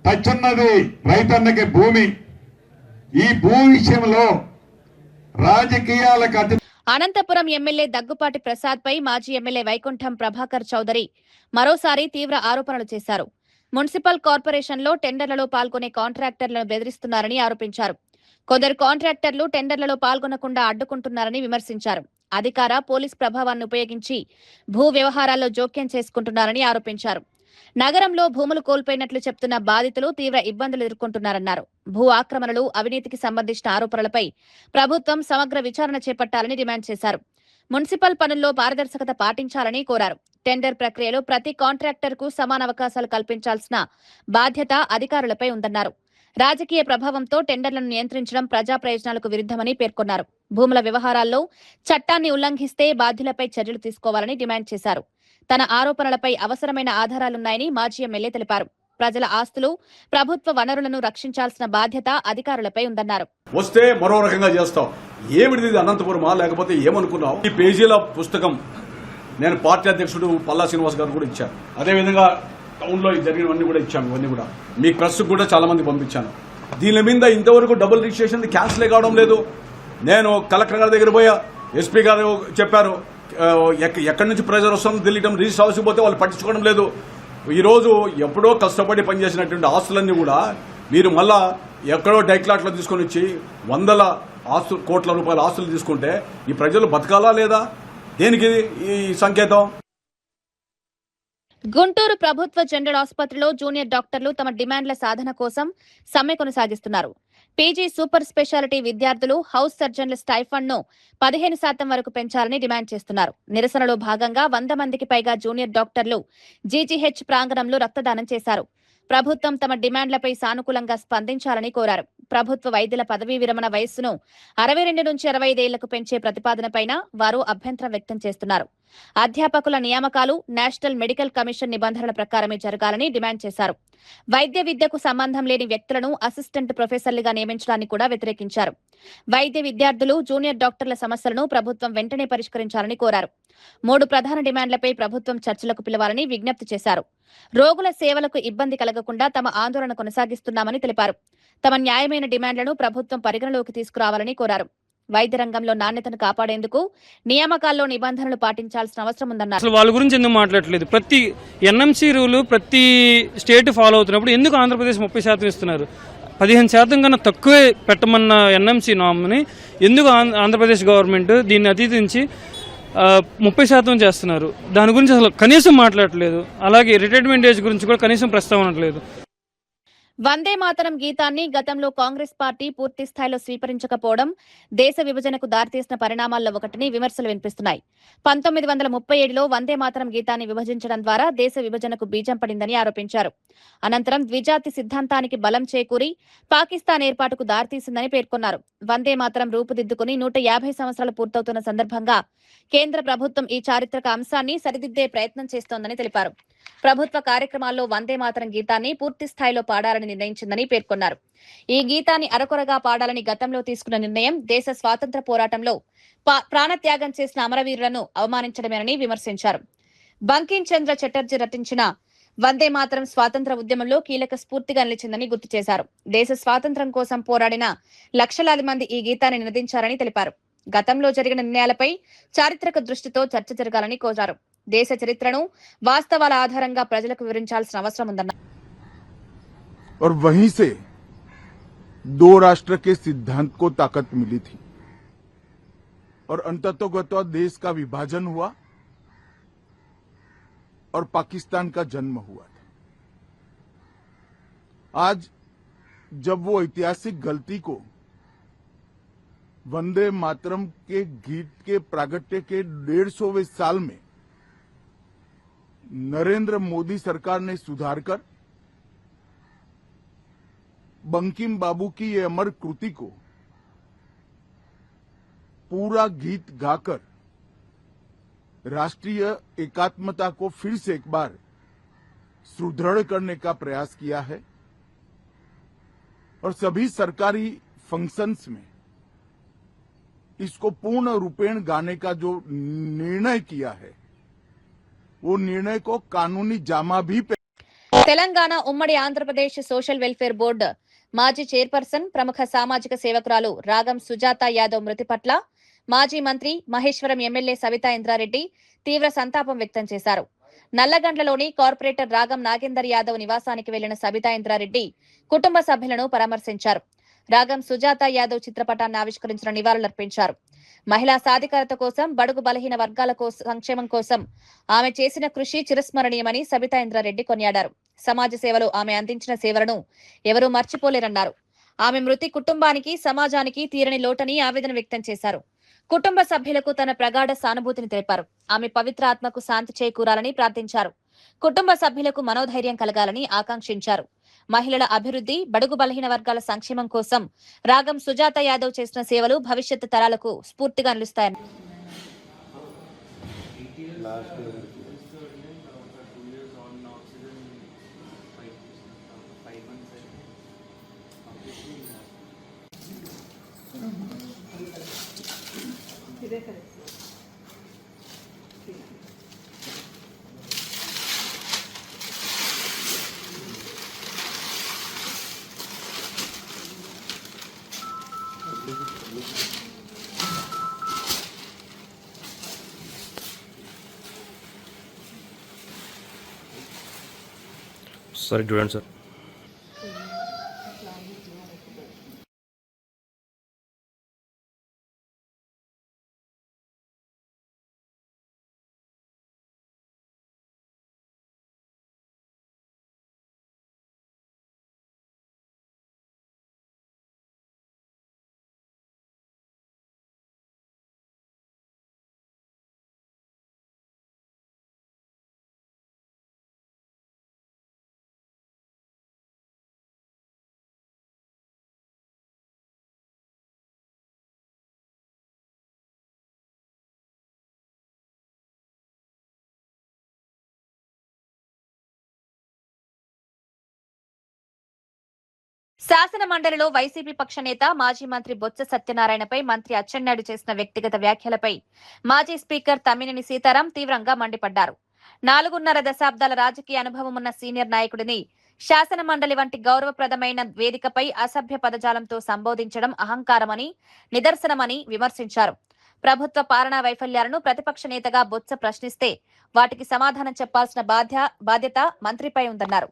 టచ్ ఉన్నది రైతన్నకి భూమి. ఈ భూ విషయంలో రాజకీయాలకు అనంతపురం ఎమ్మెల్యే దగ్గుపాటి ప్రసాద్ పై మాజీ ఎమ్మెల్యే వైకుంఠం ప్రభాకర్ చౌదరి మరోసారి తీవ్ర ఆరోపణలు చేశారు. మున్సిపల్ కార్పొరేషన్లో టెండర్లలో పాల్గొనే కాంట్రాక్టర్లను బెదిరిస్తున్నారని ఆరోపించారు. కొందరు కాంట్రాక్టర్లు టెండర్లలో పాల్గొనకుండా అడ్డుకుంటున్నారని విమర్శించారు. అధికార పోలీస్ ప్రభావాన్ని ఉపయోగించి భూ వ్యవహారాల్లో జోక్యం చేసుకుంటున్నారని ఆరోపించారు. నగరంలో భూములు కోల్పోయినట్లు చెప్తున్న బాధితులు తీవ్ర ఇబ్బందులు ఎదుర్కొంటున్నారన్నారు. భూ ఆక్రమణలు, అవినీతికి సంబంధించిన ఆరోపణలపై ప్రభుత్వం సమగ్ర విచారణ చేపట్టాలని డిమాండ్ చేశారు. మున్సిపల్ పనుల్లో పారదర్శకత పాటించాలని కోరారు. టెండర్ ప్రక్రియలో ప్రతి కాంట్రాక్టర్ కు సమాన అవకాశాలు కల్పించాల్సిన బాధ్యత అధికారులపై ఉందన్నారు. రాజకీయ ప్రభావంతో టెండర్లను నియంత్రించడం ప్రజా ప్రయోజనాలకు విరుద్ధమని పేర్కొన్నారు. భూముల వ్యవహారాల్లో చట్టాన్ని ఉల్లంఘిస్తే బాధ్యులపై చర్యలు తీసుకోవాలని డిమాండ్ చేశారు. తన ఆరోపణలపై అవసరమైన ఆధారాలున్నాయని మాజీ ఎమ్మెల్యే తెలిపారు. ప్రజల ఆస్తులు, ప్రభుత్వ వనరులను రక్షించాల్సిన బాధ్యత అధికారులపై ఉందన్నారు. వస్తే మరో రకంగా చేస్తాం. ఏమిటిది అనంతపురమా లేకపోతే ఏమనుకున్నావు? ఈ పేజీల పుస్తకం నేను పార్టీ అధ్యక్షుడు పల్లా శ్రీనివాస్ గారు కూడా ఇచ్చాను. అదేవిధంగా టౌన్లో జరిగినవన్నీ కూడా ఇచ్చాను. ఇవన్నీ కూడా మీ ప్రెస్ కూడా చాలా మంది పంపించాను. దీని మీద ఇంతవరకు డబుల్ రిజిస్ట్రేషన్ క్యాన్సిల్ కావడం లేదు. నేను కలెక్టర్ గారి దగ్గర పోయా, ఎస్పీ గారు చెప్పారు ఎక్కడి నుంచి ప్రెజర్ వస్తుందో తెలియటం, రిజిస్టర్ హౌస్కి పోతే వాళ్ళు పట్టించుకోవడం లేదు. ఈరోజు ఎప్పుడో కష్టపడి పనిచేసినటువంటి ఆస్తులన్నీ కూడా మీరు మళ్ళా ఎక్కడో డైక్లాట్లో తీసుకొని వచ్చి వందల కోట్ల రూపాయల ఆస్తులు తీసుకుంటే ఈ ప్రజలు బతకాలా లేదా? దేనికి ఈ సంకేతం? గుంటూరు ప్రభుత్వ జనరల్ ఆసుపత్రిలో జూనియర్ డాక్టర్లు తమ డిమాండ్ల సాధన కోసం సమ్మె కొనసాగిస్తున్నారు. పీజీ సూపర్ స్పెషాలిటీ విద్యార్థులు హౌస్ సర్జన్ల స్టైఫండ్ ను 15% వరకు పెంచాలని డిమాండ్ చేస్తున్నారు. నిరసనలో భాగంగా 100 మందికి పైగా జూనియర్ డాక్టర్లు జీజీహెచ్ ప్రాంగణంలో రక్తదానం చేశారు. ప్రభుత్వం తమ డిమాండ్లపై సానుకూలంగా స్పందించాలని కోరారు. ప్రభుత్వ వైద్యుల పదవీ విరమణ వయస్సును 62 నుంచి 65 ఏళ్లకు పెంచే ప్రతిపాదనపైన వారు అభ్యంతరం వ్యక్తం చేస్తున్నారు. అధ్యాపకుల నియామకాలు నేషనల్ మెడికల్ కమిషన్ నిబంధనల ప్రకారమే జరగాలని డిమాండ్ చేశారు. వైద్య విద్యకు సంబంధం లేని వ్యక్తులను అసిస్టెంట్ ప్రొఫెసర్లుగా నియమించడాన్ని కూడా వ్యతిరేకించారు. వైద్య విద్యార్థులు, జూనియర్ డాక్టర్ల సమస్యలను ప్రభుత్వం వెంటనే పరిష్కరించాలని కోరారు. 3 ప్రధాన డిమాండ్లపై ప్రభుత్వం చర్చలకు పిలవాలని విజ్ఞప్తి చేశారు. రోగుల సేవలకు ఇబ్బంది కలగకుండా తమ ఆందోళన కొనసాగిస్తున్నామని తెలిపారు. తమ న్యాయమైన డిమాండ్లను ప్రభుత్వం పరిగణలోకి తీసుకురావాలని కోరారు. వైద్య రంగంలో నాణ్యతను కాపాడేందుకు నియామకాల్లో నిబంధనలు పాటించాల్సిన అవసరం ఉందన్నారు. అసలు వాళ్ళ గురించి ఎందుకు మాట్లాడట్లేదు? ప్రతి ఎన్ఎంసీ రూలు ప్రతి స్టేట్ ఫాలో అవుతున్నప్పుడు ఎందుకు ఆంధ్రప్రదేశ్ 30% ఇస్తున్నారు? 15% కన్నా తక్కువే పెట్టమన్న ఎన్ఎంసీ నామ్ని ఎందుకు ఆంధ్రప్రదేశ్ గవర్నమెంట్ దీన్ని అతీతించి 30% చేస్తున్నారు? దాని గురించి అసలు కనీసం మాట్లాడట్లేదు. అలాగే రిటైర్మెంట్ ఏజ్ గురించి కూడా కనీసం ప్రస్తావన లేదు. వందే మాతరం గీతాన్ని గతంలో కాంగ్రెస్ పార్టీ పూర్తి స్థాయిలో స్వీకరించకపోవడం దేశ విభజనకు దారితీసిన పరిణామాల్లో ఒకటని విమర్శలు వినిపిస్తున్నాయి. 1937లో వందే మాతరం గీతాన్ని విభజించడం ద్వారా దేశ విభజనకు బీజం పడిందని ఆరోపించారు. అనంతరం ద్విజాతి సిద్ధాంతానికి బలం చేకూరి పాకిస్తాన్ ఏర్పాటుకు దారితీసిందని పేర్కొన్నారు. వందే మాతరం రూపుదిద్దుకుని 150 సంవత్సరాలు పూర్తవుతున్న సందర్భంగా కేంద్ర ప్రభుత్వం ఈ చారిత్రక అంశాన్ని సరిదిద్దే ప్రయత్నం చేస్తోందని తెలిపారు. ప్రభుత్వ కార్యక్రమాల్లో వందే మాతరం గీతాన్ని పూర్తి స్థాయిలో పాడాలని నిర్ణయించిందని పేర్కొన్నారు. ఈ గీతాన్ని అరకొరగా పాడాలని గతంలో తీసుకున్న నిర్ణయం దేశ స్వాతంత్ర్య పోరాటంలో ప్రాణత్యాగం చేసిన అమరవీరులను అవమానించడమేనని విమర్శించారు. బంకిం చంద్ర చటర్జీ రచించిన వందే మాతరం స్వాతంత్ర ఉద్యమంలో కీలక స్ఫూర్తిగా నిలిచిందని గుర్తు చేశారు. దేశ స్వాతంత్ర్యం కోసం పోరాడిన లక్షలాది మంది ఈ గీతాన్ని నినదించారని తెలిపారు. గతంలో జరిగిన నిర్ణయాలపై చారిత్రక దృష్టితో చర్చ జరగాలని కోరారు. దేశ చరిత్రను వాస్తవాల ఆధారంగా ప్రజలకు వివరించాల్సిన అవసరం ఉందన్నారు. और वहीं से दो राष्ट्र के सिद्धांत को ताकत मिली थी और अंततोगत्वा देश का विभाजन हुआ और पाकिस्तान का जन्म हुआ था. आज जब वो ऐतिहासिक गलती को वंदे मातरम के गीत के प्रागट्य के 150वें साल में नरेंद्र मोदी सरकार ने सुधार कर बंकिम बाबू की ये अमर कृति को पूरा गीत गाकर राष्ट्रीय एकात्मता को फिर से एक बार सुदृढ़ करने का प्रयास किया है और सभी सरकारी फंक्शंस में इसको पूर्ण रूपेण गाने का जो निर्णय किया है वो निर्णय को कानूनी जामा भी తెలంగాణ ఉమ్మడి ఆంధ్రప్రదేశ్ సోషల్ వెల్ఫేర్ బోర్డు మాజీ చైర్పర్సన్ ప్రముఖ సామాజిక సేవకురాలు రాగం సుజాత యాదవ్ మృతి పట్ల మాజీ మంత్రి మహేశ్వరం ఎమ్మెల్యే సవితా ఇంద్రారెడ్డి తీవ్ర సంతాపం వ్యక్తం చేశారు. నల్లగండ్లలోని కార్పొరేటర్ రాగం నాగేందర్ యాదవ్ నివాసానికి వెళ్లిన సవితా ఇంద్రారెడ్డి కుటుంబ సభ్యులను పరామర్శించారు. రాగం సుజాత యాదవ్ చిత్రపటాన్ని ఆవిష్కరించిన నివాళులర్పించారు. మహిళా సాధికారత కోసం, బడుగు బలహీన వర్గాల సంక్షేమం కోసం ఆమె చేసిన కృషి చిరస్మరణీయమని సబితా ఇంద్రారెడ్డి కొనియాడారు. సమాజ సేవలో ఆమె అందించిన సేవలను ఎవరూ మర్చిపోలేరన్నారు. ఆమె మృతి కుటుంబానికి, సమాజానికి తీరని లోటని ఆవేదన వ్యక్తం చేశారు. కుటుంబ సభ్యులకు తన ప్రగాఢ సానుభూతిని తెలిపారు. ఆమె పవిత్ర ఆత్మకు శాంతి చేకూరాలని ప్రార్థించారు. కుటుంబ సభ్యులకు మనోధైర్యం కలగాలని ఆకాంక్షించారు. మహిళల అభివృద్ధి, బడుగు బలహీన వర్గాల సంక్షేమం కోసం రాగం సుజాత యాదవ్ చేసిన సేవలు భవిష్యత్తు తరాలకు స్ఫూర్తిగా నిలుస్తాయని Sorry, Durant sir. శాసన మండలిలో వైసీపీ పక్ష నేత మాజీ మంత్రి బొత్స సత్యనారాయణపై మంత్రి అచ్చెన్నాయుడు చేసిన వ్యక్తిగత వ్యాఖ్యలపై మాజీ స్పీకర్ తమ్మినేని సీతారాం తీవ్రంగా మండిపడ్డారు. 4.5 దశాబ్దాల రాజకీయ అనుభవం ఉన్న సీనియర్ నాయకుడిని శాసన మండలి వంటి గౌరవప్రదమైన వేదికపై అసభ్య పదజాలంతో సంబోధించడం అహంకారమని, నిదర్శనమని విమర్శించారు. ప్రభుత్వ పాలనా వైఫల్యాలను ప్రతిపక్ష నేతగా బొత్స ప్రశ్నిస్తే వాటికి సమాధానం చెప్పాల్సిన బాధ్యత మంత్రిపై ఉందన్నారు.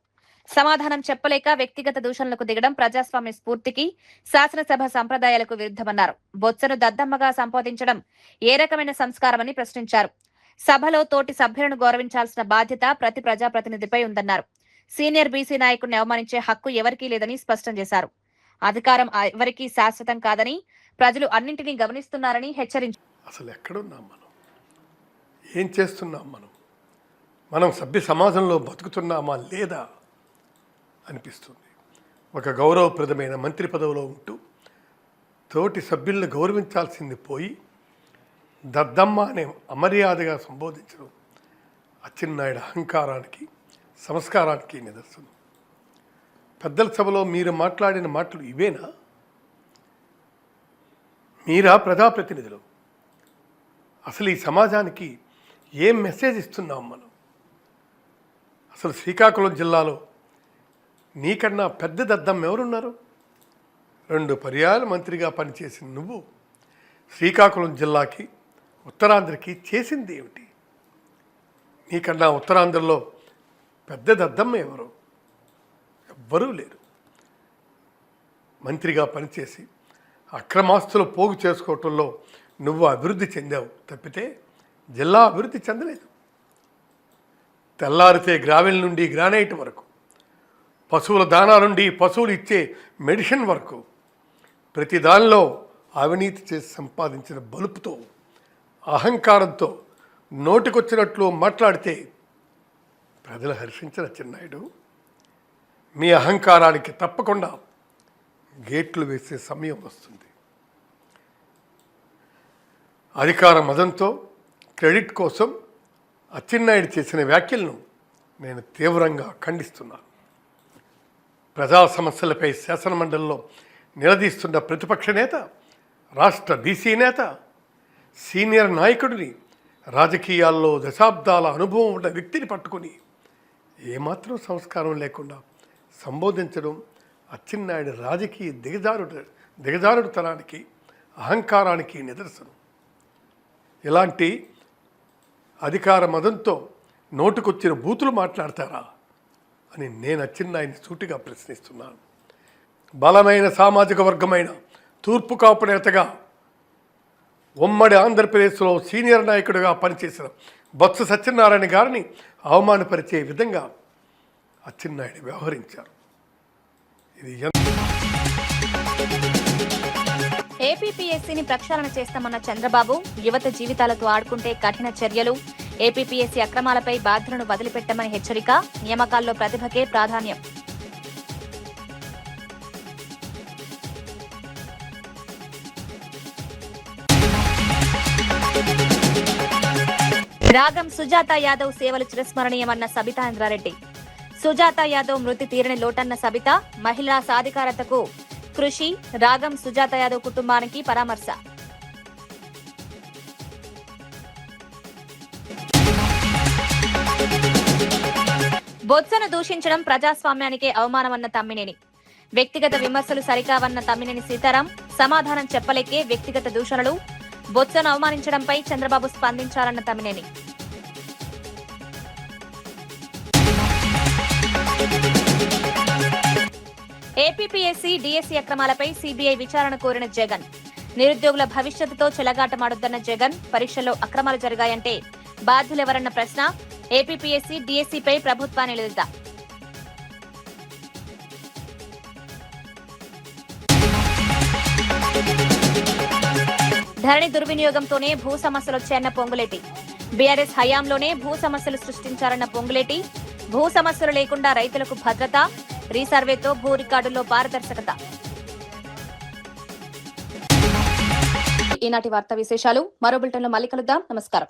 సమాధానం చెప్పలేక వ్యక్తిగత దూషణలకు దిగడం ప్రజాస్వామ్య స్ఫూర్తికి, శాసనసభ సంప్రదాయాలకు విరుద్ధమన్నారు. బొత్సను దద్దమ్మగా సంబోధించడం ఏ రకమైన సంస్కారమని ప్రశ్నించారు. సభలో తోటి సభ్యులను గౌరవించాల్సిన బాధ్యత ప్రతి ప్రజాప్రతినిధిపై ఉందన్నారు. సీనియర్ బీసీ నాయకుడిని అవమానించే హక్కు ఎవరికీ లేదని స్పష్టం చేశారు. అధికారం ఎవరికీ శాశ్వతం కాదని, ప్రజలు అన్నింటినీ గమనిస్తున్నారని హెచ్చరించారు. అసలు ఎక్కడున్నాం మనం? ఏం చేస్తున్నాం మనం సభ్య సమాజంలో బతుకుతున్నామా లేదా అనిపిస్తుంది. ఒక గౌరవప్రదమైన మంత్రి పదవిలో ఉంటూ తోటి సభ్యులను గౌరవించాల్సింది పోయి దద్దమ్మ అనే అమర్యాదగా సంబోధించడం అచ్చెన్నాయుడు అహంకారానికి, సంస్కారానికి నిదర్శనం. పెద్దల సభలో మీరు మాట్లాడిన మాటలు ఇవేనా? మీరా ప్రజాప్రతినిధులు? అసలు ఈ సమాజానికి ఏం మెసేజ్ ఇస్తున్నాం మనం? అసలు శ్రీకాకుళం జిల్లాలో నీకన్నా పెద్ద దద్దమ్మ ఎవరున్నారు? 2 పర్యాయాలు మంత్రిగా పనిచేసిన నువ్వు శ్రీకాకుళం జిల్లాకి, ఉత్తరాంధ్రకి చేసింది ఏమిటి? నీకన్నా ఉత్తరాంధ్రలో పెద్ద దద్దమ్మ ఎవరు? ఎవ్వరూ లేరు. మంత్రిగా పనిచేసి అక్రమాస్తులు పోగు చేసుకోవటంలో నువ్వు అభివృద్ధి చెందావు తప్పితే జిల్లా అభివృద్ధి చెందలేదు. తెల్లారితే గ్రావెల్ నుండి గ్రానైట్ వరకు, పశువుల దానా నుండి పశువులు ఇచ్చే మెడిసిన్ వరకు ప్రతి దానిలో అవినీతి చేసి సంపాదించిన బలుపుతో, అహంకారంతో నోటికొచ్చినట్లు మాట్లాడితే ప్రజలు హర్షించిన అచ్చెన్నాయుడు, మీ అహంకారానికి తప్పకుండా గేట్లు వేసే సమయం వస్తుంది. అధికార మదంతో, క్రెడిట్ కోసం అచ్చెన్నాయుడు చేసిన వ్యాఖ్యలను నేను తీవ్రంగా ఖండిస్తున్నాను. ప్రజా సమస్యలపై శాసనమండలిలో నిలదీస్తున్న ప్రతిపక్ష నేత, రాష్ట్ర బీసీ నేత, సీనియర్ నాయకుడిని, రాజకీయాల్లో దశాబ్దాల అనుభవం ఉన్న వ్యక్తిని పట్టుకొని ఏమాత్రం సంస్కారం లేకుండా సంబోధించడం అచ్చెన్నాయుడు రాజకీయ దిగజారుడుతనానికి, అహంకారానికి నిదర్శనం. ఇలాంటి అధికార మదంతో నోటుకొచ్చిన బూతులు మాట్లాడతారా అని నేను అచ్చెన్నాయుడిని సూటిగా ప్రశ్నిస్తున్నాను. బలమైన సామాజిక వర్గమైన తూర్పు కాపు నేతగా, ఉమ్మడి ఆంధ్రప్రదేశ్లో సీనియర్ నాయకుడిగా పనిచేసిన బొత్స సత్యనారాయణ గారిని అవమానపరిచే విధంగా అచ్చెన్నాయుడు వ్యవహరించారు. ఇది ఏపీపీఎస్సీని ప్రక్షాళన చేస్తామన్న చంద్రబాబు, యువత జీవితాలతో ఆడుకుంటే కఠిన చర్యలు, ఏపీపీఎస్సీ అక్రమాలపై బాధ్యులను వదిలిపెట్టమని హెచ్చరిక, నియామకాల్లో ప్రతిభకే ప్రాధాన్యం. రాగం సుజాత యాదవ్ సేవలు చిరస్మరణీయమన్న సబితా ఇంద్రారెడ్డి. సుజాత యాదవ్ మృతి తీరని లోటన్న సబిత, మహిళా సాధికారతకు కృషి, రాగం సుజాత యాదవ్ కుటుంబానికి పరామర్శ. బొత్సను దూషించడం ప్రజాస్వామ్యానికే అవమానమన్న తమ్మినేని. వ్యక్తిగత విమర్శలు సరికావన్న తమ్మినేని సీతారాం, సమాధానం చెప్పలేకే వ్యక్తిగత దూషణలు, బొత్సను అవమానించడంపై చంద్రబాబు స్పందించాలన్న తమ్మినేని. ఏపీపీఎస్సీ, డీఎస్సీ అక్రమాలపై సీబీఐ విచారణ కోరిన జగన్. నిరుద్యోగుల భవిష్యత్తుతో చెలగాటమాడొద్దన్న జగన్, పరీక్షల్లో అక్రమాలు జరిగాయంటే బాధ్యులెవరన్న ప్రశ్న. ఏపీపీఎస్సీ, డీఎస్సీపై ప్రభుత్వాన్ని నిలదీత. ధరణి దుర్వినియోగంతోనే భూ సమస్యలొచ్చాయన్న పొంగులేటి. బీఆర్ఎస్ హయాంలోనే భూ సమస్యలు సృష్టించారన్న పొంగులేటి. భూ సమస్యలు లేకుండా రైతులకు భద్రత, రీసర్వేతో భూ రికార్డుల్లో పారదర్శకత. ఈనాటి వార్తా విశేషాలు మరో బులెటిన్లో మళ్ళీ కలుద్దాం. నమస్కారం.